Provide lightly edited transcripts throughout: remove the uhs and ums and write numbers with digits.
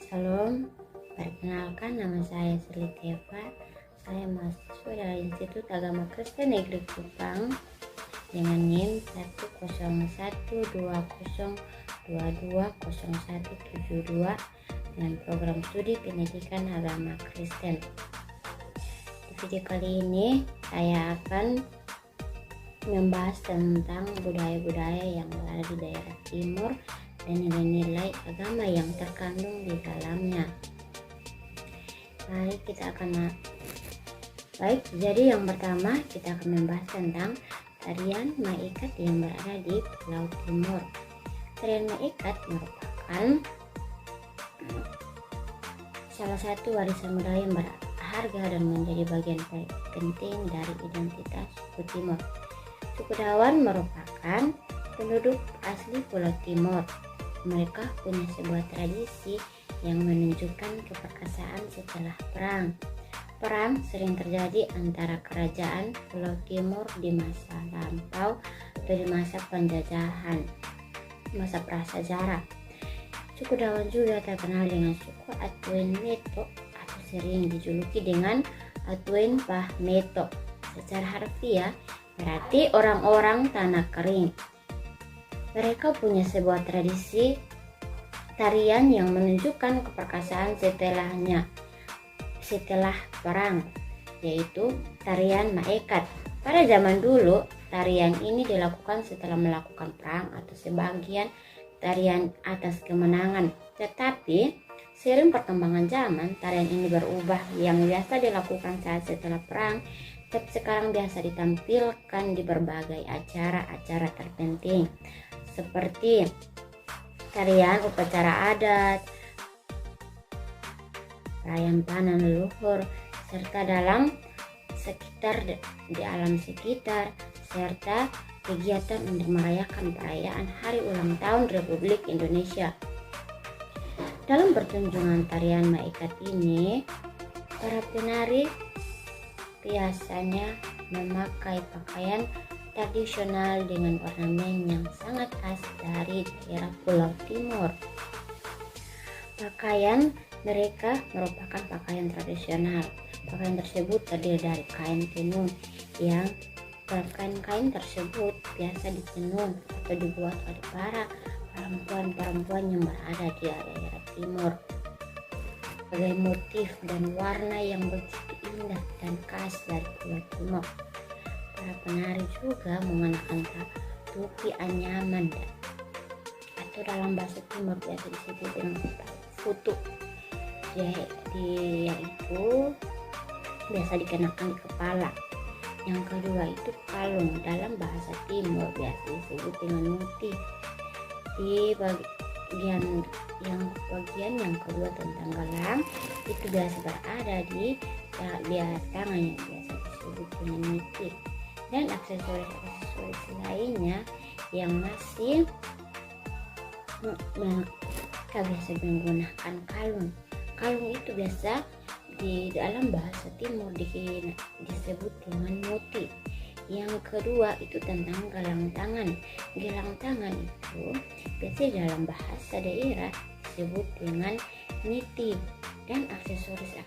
Salam, perkenalkan nama saya Sri Teva. Saya mahasiswa dari Institut Agama Kristen Negeri Kupang dengan NIM 10120220172 dengan program studi pendidikan agama Kristen. Di video kali ini saya akan membahas tentang budaya-budaya yang ada di daerah timur dan nilai-nilai agama yang terkandung di dalamnya. Jadi yang pertama kita akan membahas tentang tarian Maikat yang berada di Pulau Timur. Tarian Maikat merupakan salah satu warisan budaya yang berharga dan menjadi bagian penting dari identitas suku Timur. Suku Dawan merupakan penduduk asli Pulau Timur. Mereka punya sebuah tradisi yang menunjukkan keperkasaan setelah perang. Perang sering terjadi antara kerajaan Pulau Timur di masa lampau atau di masa penjajahan, masa prasejarah. Suku Dawan juga terkenal dengan suku Atuen Meto atau sering dijuluki dengan Atuen Pah Meto. Secara harfiah berarti orang-orang tanah kering. Mereka punya sebuah tradisi tarian yang menunjukkan keperkasaan setelah perang, yaitu tarian Maikat. Pada zaman dulu, tarian ini dilakukan setelah melakukan perang atau sebagian tarian atas kemenangan. Tetapi seiring perkembangan zaman, tarian ini berubah. Yang biasa dilakukan saat setelah perang, tapi sekarang biasa ditampilkan di berbagai acara-acara terpenting, seperti tarian upacara adat, perayaan panen leluhur, serta di alam sekitar, serta kegiatan untuk merayakan perayaan Hari Ulang Tahun Republik Indonesia. Dalam pertunjukan tarian Maikat ini, para penari biasanya memakai pakaian tradisional dengan ornamen yang sangat khas dari daerah Pulau Timur. Pakaian mereka merupakan pakaian tradisional. Pakaian tersebut terdiri dari kain tenun yang kain tersebut biasa ditenun atau dibuat oleh para perempuan yang berada di daerah timur. Sebagai motif dan warna yang begitu indah dan khas dari Pulau Timur. Para penari juga mengenakan topi anyaman atau dalam bahasa Timur biasa disebut dengan futu. Yaitu biasa dikenakan di kepala. Yang kedua itu kalung, dalam bahasa Timur biasa disebut dengan muti. Di bagian yang kedua tentang gelang itu biasa berada di tangan yang biasa disebut dengan niti. Dan aksesoris lainnya yang masih mereka biasa menggunakan kalung. Kalung itu biasa di dalam bahasa Timur disebut dengan muti. Yang kedua itu tentang gelang tangan. Gelang tangan itu biasa dalam bahasa daerah disebut dengan niti. Dan aksesoris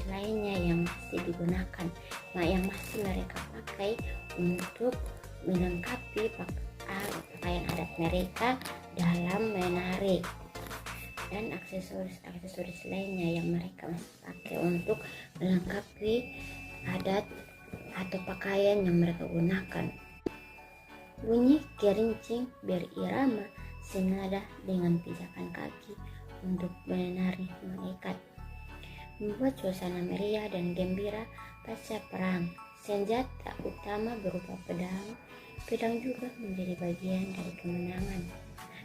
lainnya yang masih digunakan, yang masih mereka pakai untuk melengkapi pakaian adat mereka dalam menari. Dan aksesoris lainnya yang mereka masih pakai untuk melengkapi adat atau pakaian yang mereka gunakan. Bunyi gerincing berirama senada dengan pijakan kaki untuk menari Maikat, membuat suasana meriah dan gembira pasca perang. Senjata utama berupa pedang. Pedang juga menjadi bagian dari kemenangan.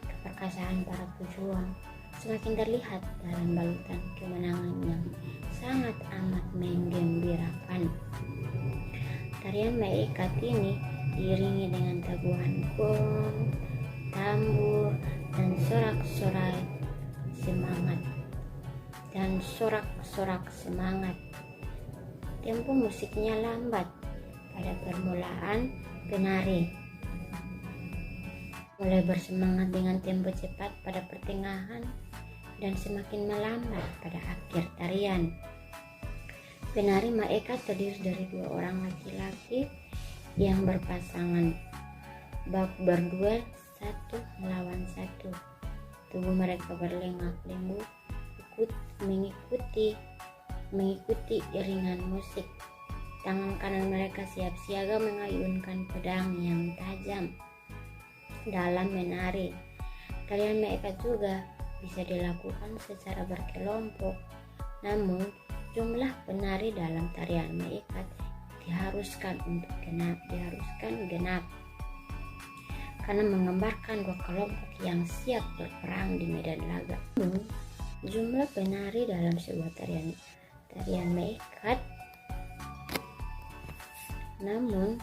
Keperkasaan para pejuang semakin terlihat dalam balutan kemenangan yang sangat amat menggembirakan. Tarian Maikat ini diiringi dengan tabuhan gong, tambur, dan sorak-sorak semangat. Tempo musiknya lambat pada permulaan penari. mulai bersemangat dengan tempo cepat pada pertengahan dan semakin melambat pada akhir tarian. Penari Maekat terdiri dari 2 orang laki-laki yang berpasangan bak berduel satu melawan satu. Tubuh mereka berlenggak-lenggok mengikuti iringan musik. Tangan kanan mereka siap siaga mengayunkan pedang yang tajam dalam menari. Tarian Maekat juga bisa dilakukan secara berkelompok, namun jumlah penari dalam tarian Maekat diharuskan genap karena menggambarkan 2 kelompok yang siap berperang di medan laga. Jumlah penari dalam sebuah tarian Maekat namun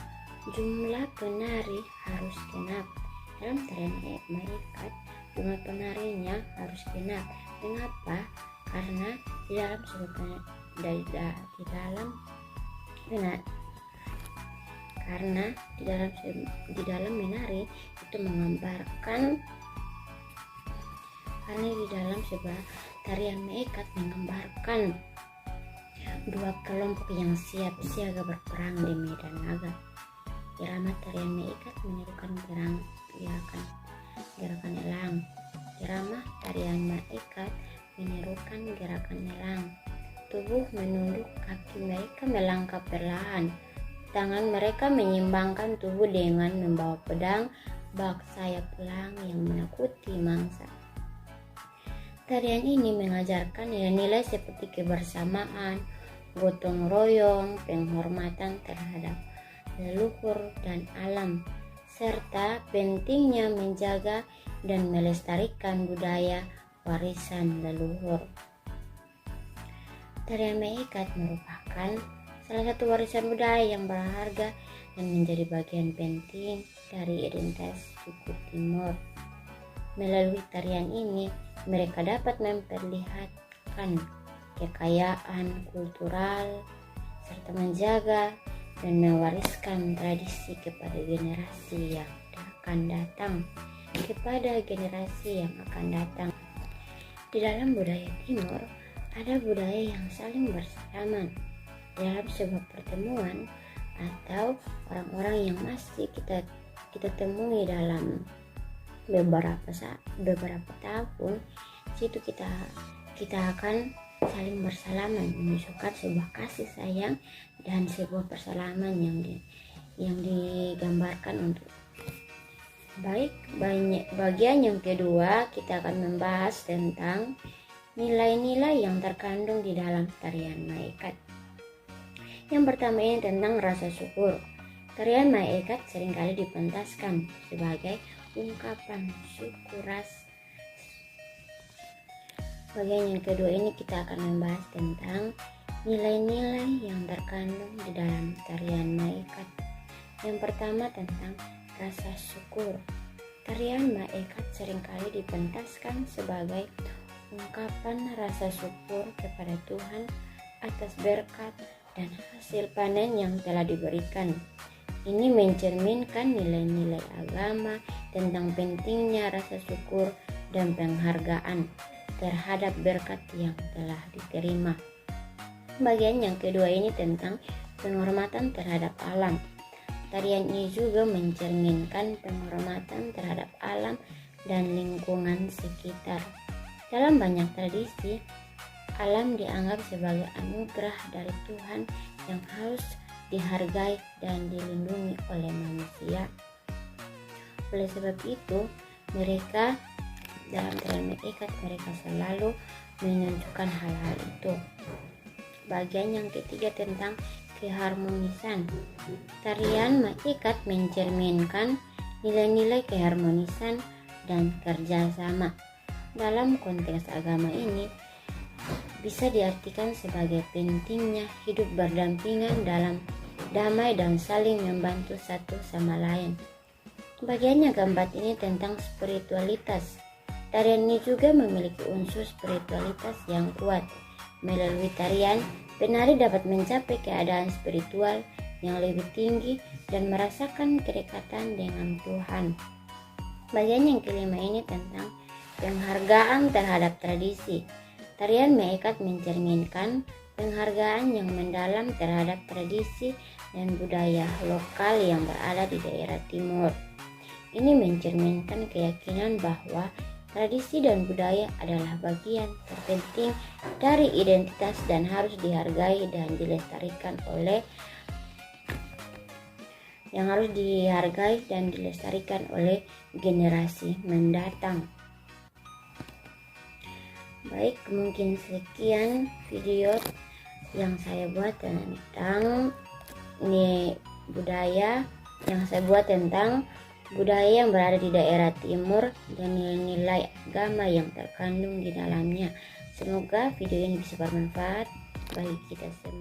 jumlah penari harus genap. Dalam tarian Maekat jumlah penarinya harus genap. Mengapa? Karena di dalam menari itu menggambarkan, karena di dalam sebuah tarian Maekat menggambarkan 2 kelompok yang siap siaga berperang di medan laga. Irama tarian Maekat menirukan gerakan elang. Irama tarian Maekat menirukan gerakan elang. Tubuh menunduk, kaki mereka melangkah perlahan. Tangan mereka menyimbangkan tubuh dengan membawa pedang bak sayap elang yang menakuti mangsa. Tarian ini mengajarkan nilai-nilai seperti kebersamaan, gotong royong, penghormatan terhadap leluhur dan alam, serta pentingnya menjaga dan melestarikan budaya warisan leluhur. Tarian Maekat merupakan salah satu warisan budaya yang berharga dan menjadi bagian penting dari identitas suku Timor. Melalui tarian ini, mereka dapat memperlihatkan kekayaan kultural serta menjaga dan mewariskan tradisi kepada generasi yang akan datang. Di dalam budaya Timor, ada budaya yang saling bersalaman. Dalam sebuah pertemuan atau orang-orang yang masih kita temui dalam beberapa tahun, situ kita akan saling bersalaman, menunjukkan sebuah kasih sayang dan sebuah persalaman yang digambarkan untuk bagian yang kedua kita akan membahas tentang nilai-nilai yang terkandung di dalam tarian Maekat. Yang pertama ini tentang rasa syukur. Tarian Maekat seringkali dipentaskan sebagai ungkapan syukur. Bagian yang kedua ini kita akan membahas tentang nilai-nilai yang terkandung di dalam tarian Maekat. Yang pertama tentang rasa syukur. Tarian Maekat seringkali dipentaskan sebagai ungkapan rasa syukur kepada Tuhan atas berkat dan hasil panen yang telah diberikan. Ini mencerminkan nilai-nilai agama tentang pentingnya rasa syukur dan penghargaan terhadap berkat yang telah diterima. Bagian yang kedua ini tentang penghormatan terhadap alam. Tarian ini juga mencerminkan penghormatan terhadap alam dan lingkungan sekitar. Dalam banyak tradisi, alam dianggap sebagai anugerah dari Tuhan yang harus dihargai dan dilindungi oleh manusia. Oleh sebab itu, mereka dalam tarian Maekat mereka selalu menunjukkan hal-hal itu. Bagian yang ketiga tentang keharmonisan. Tarian Maekat mencerminkan nilai-nilai keharmonisan dan kerjasama. Dalam konteks agama ini bisa diartikan sebagai pentingnya hidup berdampingan dalam damai dan saling membantu satu sama lain. Bagian yang keempat ini tentang spiritualitas. Tarian ini juga memiliki unsur spiritualitas yang kuat. Melalui tarian, penari dapat mencapai keadaan spiritual yang lebih tinggi dan merasakan kedekatan dengan Tuhan. Bagian yang kelima ini tentang penghargaan terhadap tradisi. Tarian Meikat mencerminkan penghargaan yang mendalam terhadap tradisi dan budaya lokal yang berada di daerah timur. Ini mencerminkan keyakinan bahwa tradisi dan budaya adalah bagian terpenting dari identitas dan harus dihargai dan dilestarikan oleh generasi mendatang. Baik, mungkin sekian video yang saya buat tentang budaya yang berada di daerah timur dan nilai-nilai agama yang terkandung di dalamnya. Semoga video ini bisa bermanfaat bagi kita semua.